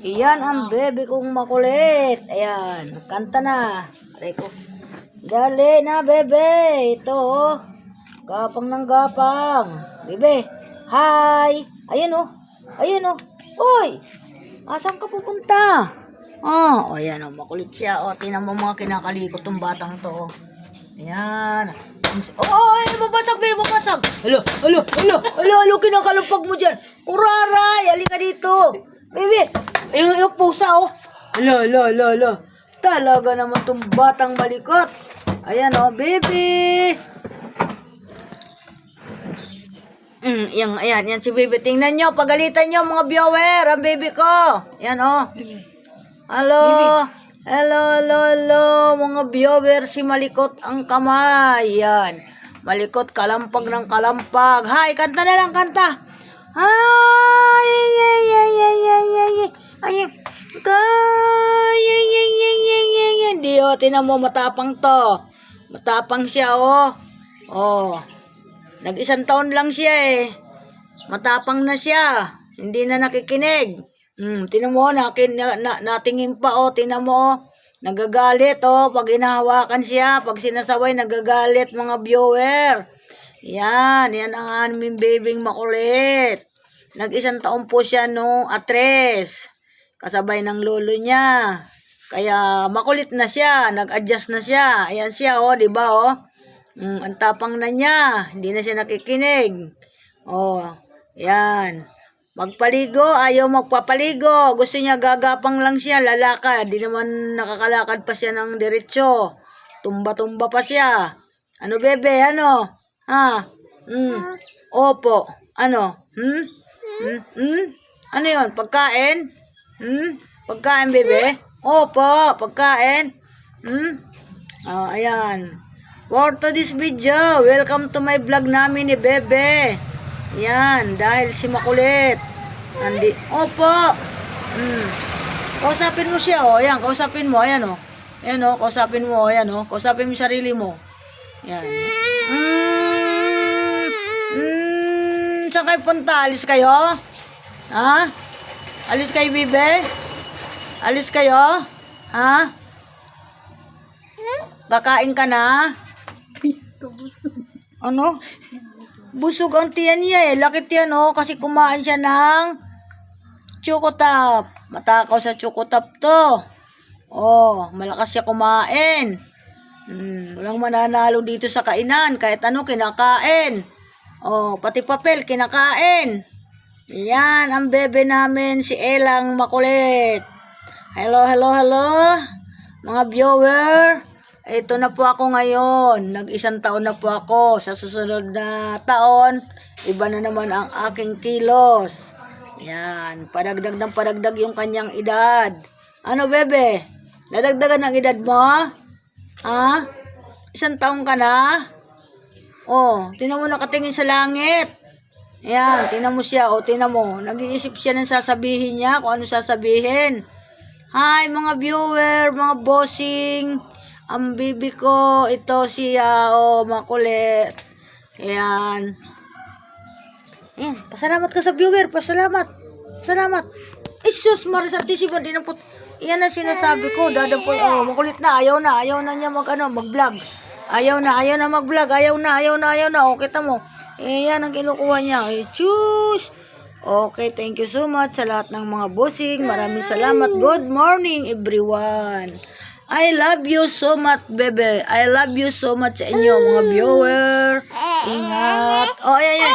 Iyan ang bebe kong makulit. Ayan, kanta na. Aray ko. Dali na, bebe. Ito, oh. Gapang ng gapang. Bebe. Hi. Ayan, oh. Ayan, oh. Uy. Asan ka pupunta? Oh, ayan, oh. Makulit siya. Oh, tinan mo mga kinakalikot tong batang to, oh. Ayan. Oh, ay, babasag, bebe, babasag. Alo, kinakalumpag mo dyan. Uraray, halika dito. Bebe, yung pusa, oh. Ala. Talaga naman tong batang malikot. Ayan, oh, baby. Ayan si baby. Tingnan nyo, pagalitan nyo mga viewer, ang baby ko. Ayan, oh. Hello, mga viewer, si malikot ang kamay. Ayan. Malikot, kalampag ng kalampag. Hi, kanta na lang, kanta. Ay. Hindi, oh, tinan mo, matapang to. Matapang siya, oh. Oh. Nag-isang taon lang siya, eh. Matapang na siya. Hindi na nakikinig. Tinan mo, natingin pa, oh. Tinan mo, oh. Nagagalit, oh. Pag hinahawakan siya, pag sinasaway, nagagalit, mga viewer. Yan ang aming babing makulit. Nag-isang taon po siya nung atres. Kasabay ng lolo niya. Kaya makulit na siya, nag-adjust na siya. Ayan siya, oh, di ba, oh? Ang tapang na niya, hindi na siya nakikinig. Oh, yan. Magpaligo, ayaw magpapaligo. Gusto niya gagapang lang siya, lalakad. Di naman nakakalakad pa siya ng diretsyo. Tumba-tumba pa siya. Ano, bebe, ano? Ha? Opo. Ano? Ano yun? Pagkain? Pagkain, bebe? Opo, pagkain. Ayan. For to this video, welcome to my vlog namin ni Bebe. Yan, dahil si makulit. Opo. Kausapin mo siya, oh. Ayan, kausapin mo. Ayan, oh. Ayan, oh. Kausapin mo. Ayan, oh. Kausapin mo yung sarili mo. Ayan. Saan kayo punta? Alis kayo? Ha? Alis kayo, Bebe? Alis kayo? Ha? Kakain ka na? Ano? Busog ang tiyan niya, eh. Laki tiyan, oh. Kasi kumain siya ng Chocotop. Matakaw sa Chocotop to. Oh, malakas siya kumain. Walang mananalo dito sa kainan. Kahit ano, kinakain. Oh, pati papel, kinakain. Yan, ang bebe namin, si Elang makulit. Hello. Mga viewer. Ito na po ako ngayon. Nag-isang taon na po ako. Sa susunod na taon, iba na naman ang aking kilos. Yan, padagdag yung kanyang edad. Ano, bebe? Nadagdagan ang edad mo? Ha? Isang taon ka na? Oh, tinan mo nakatingin sa langit. Ayan, tinan mo siya. Oh, tinan mo. Nag-iisip siya ng sasabihin niya, kung ano sasabihin. Hi, mga viewer, mga bossing. Ang bibi ko, ito siya, oh, makulit. Ayan. Ayan, pasalamat ka sa viewer, pasalamat. Isus, Marisati, si Bandi na po. Yan ang sinasabi ko, dadapol, oh, makulit na, ayaw na niya mag-vlog. Ayaw na mag-vlog, ayaw na, oh, kita mo. Yan ang kinukuha niya, chus. Okay, thank you so much sa lahat ng mga bossing. Maraming salamat. Good morning, everyone. I love you so much, bebe. I love you so much sa inyo, mga viewer. Ingat. Oh, yan.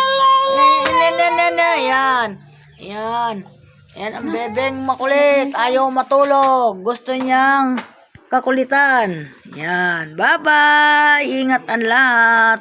Yan ang bebeng makulit. Ayaw matulog. Gusto niyang kakulitan. Yan. Bye-bye. Ingat ang lahat.